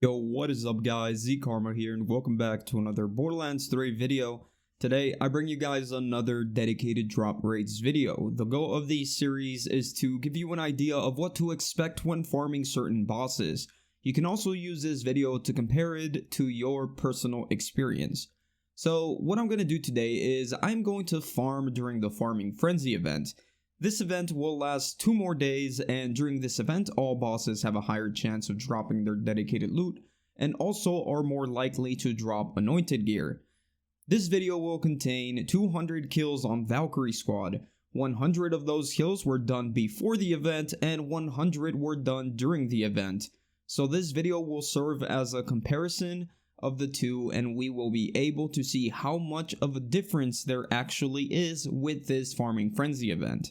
Yo, what is up guys, Z-Karma here and welcome back to another Borderlands 3 video. Today, I bring you guys another dedicated drop rates video. The goal of this series is to give you an idea of what to expect when farming certain bosses. You can also use this video to compare it to your personal experience. So, what I'm going to do today is I'm going to farm during the Farming Frenzy event. This event will last 2 more days, and during this event, all bosses have a higher chance of dropping their dedicated loot, and also are more likely to drop anointed gear. This video will contain 200 kills on Valkyrie squad. 100 of those kills were done before the event, and 100 were done during the event. So this video will serve as a comparison of the two, and we will be able to see how much of a difference there actually is with this Farming Frenzy event.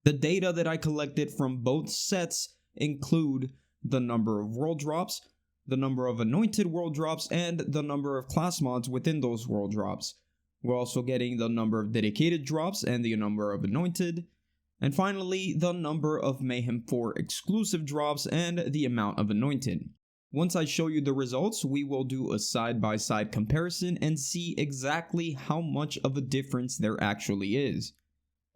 The data that I collected from both sets include the number of world drops, the number of anointed world drops, and the number of class mods within those world drops. We're also getting the number of dedicated drops and the number of anointed, and finally the number of Mayhem 4 exclusive drops and the amount of anointed. Once I show you the results, we will do a side-by-side comparison and see exactly how much of a difference there actually is.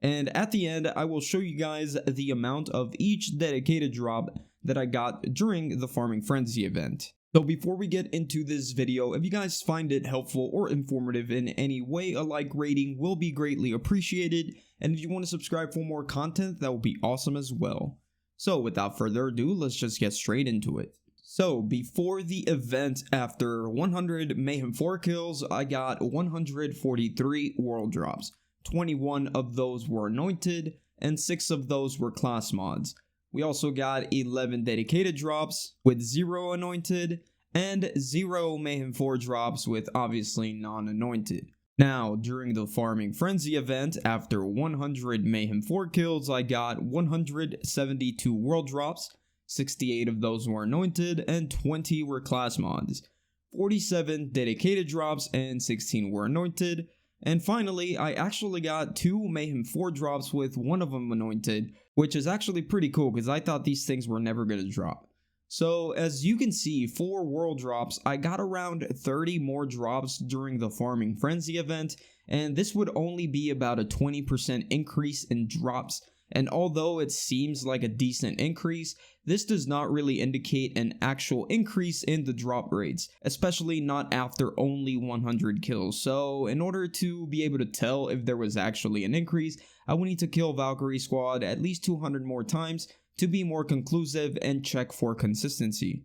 And at the end, I will show you guys the amount of each dedicated drop that I got during the Farming Frenzy event. So before we get into this video, if you guys find it helpful or informative in any way, a like rating will be greatly appreciated. And if you want to subscribe for more content, that will be awesome as well. So without further ado, let's just get straight into it. So before the event, after 100 Mayhem 4 kills, I got 143 world drops. 21 of those were anointed, and 6 of those were class mods. We also got 11 dedicated drops with 0 anointed, and 0 Mayhem 4 drops with obviously non-anointed. Now, during the Farming Frenzy event, after 100 Mayhem 4 kills, I got 172 world drops, 68 of those were anointed, and 20 were class mods. 47 dedicated drops, and 16 were anointed. And finally, I actually got 2 Mayhem 4 drops with 1 of them anointed, which is actually pretty cool because I thought these things were never going to drop. So as you can see, for world drops, I got around 30 more drops during the Farming Frenzy event, and this would only be about a 20% increase in drops. And although it seems like a decent increase, this does not really indicate an actual increase in the drop rates, especially not after only 100 kills. So in order to be able to tell if there was actually an increase, I would need to kill Valkyrie squad at least 200 more times to be more conclusive and check for consistency.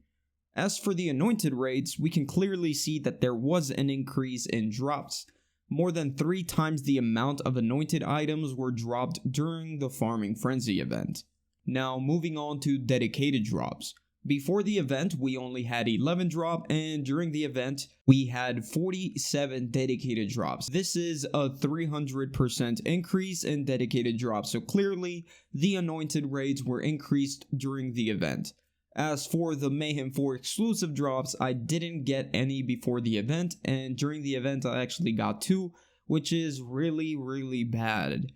As for the anointed rates, we can clearly see that there was an increase in drops. More than 3 times the amount of anointed items were dropped during the Farming Frenzy event. Now moving on to dedicated drops. Before the event we only had 11 drop, and during the event we had 47 dedicated drops. This is a 300% increase in dedicated drops, so clearly the anointed rates were increased during the event. As for the Mayhem 4 exclusive drops, I didn't get any before the event, and during the event I actually got 2, which is really bad.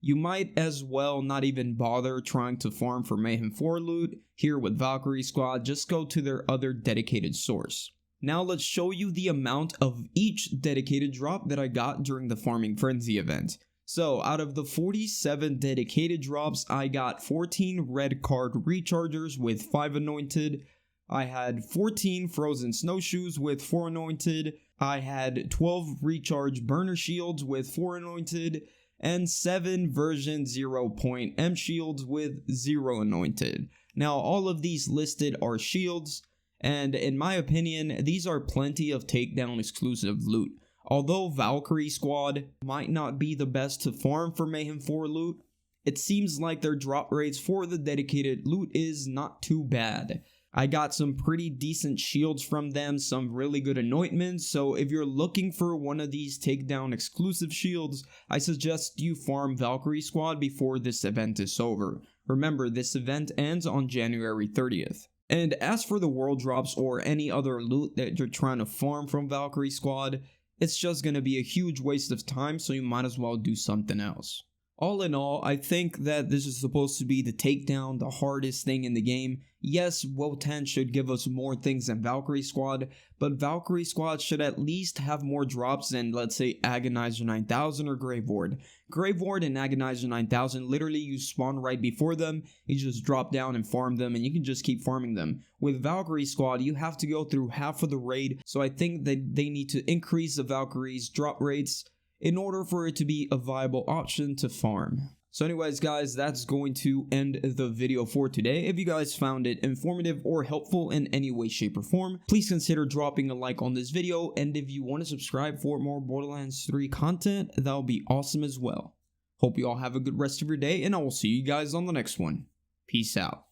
You might as well not even bother trying to farm for Mayhem 4 loot here with Valkyrie squad, just go to their other dedicated source. Now let's show you the amount of each dedicated drop that I got during the Farming Frenzy event. So, out of the 47 dedicated drops, I got 14 red card rechargers with 5 anointed. I had 14 frozen snowshoes with 4 anointed. I had 12 recharge burner shields with 4 anointed. And 7 version 0.M shields with 0 anointed. Now, all of these listed are shields, and in my opinion, these are plenty of takedown exclusive loot. Although Valkyrie squad might not be the best to farm for Mayhem 4 loot, it seems like their drop rates for the dedicated loot is not too bad. I got some pretty decent shields from them, some really good anointments, so if you're looking for one of these takedown exclusive shields, I suggest you farm Valkyrie squad before this event is over. Remember, this event ends on January 30th. And as for the world drops or any other loot that you're trying to farm from Valkyrie squad, it's just gonna be a huge waste of time, so you might as well do something else. All in all, I think that this is supposed to be the takedown, the hardest thing in the game. Yes, Wotan should give us more things than Valkyrie Squad, but Valkyrie Squad should at least have more drops than, let's say, Agonizer 9000 or Grave Ward. Grave Ward and Agonizer 9000, literally you spawn right before them, you just drop down and farm them, and you can just keep farming them. With Valkyrie Squad, you have to go through half of the raid, so I think that they need to increase the Valkyrie's drop rates in order for it to be a viable option to farm. So anyways guys, that's going to end the video for today. If you guys found it informative or helpful in any way, shape, or form, please consider dropping a like on this video, and if you want to subscribe for more Borderlands 3 content, that'll be awesome as well. Hope you all have a good rest of your day, and I will see you guys on the next one. Peace out.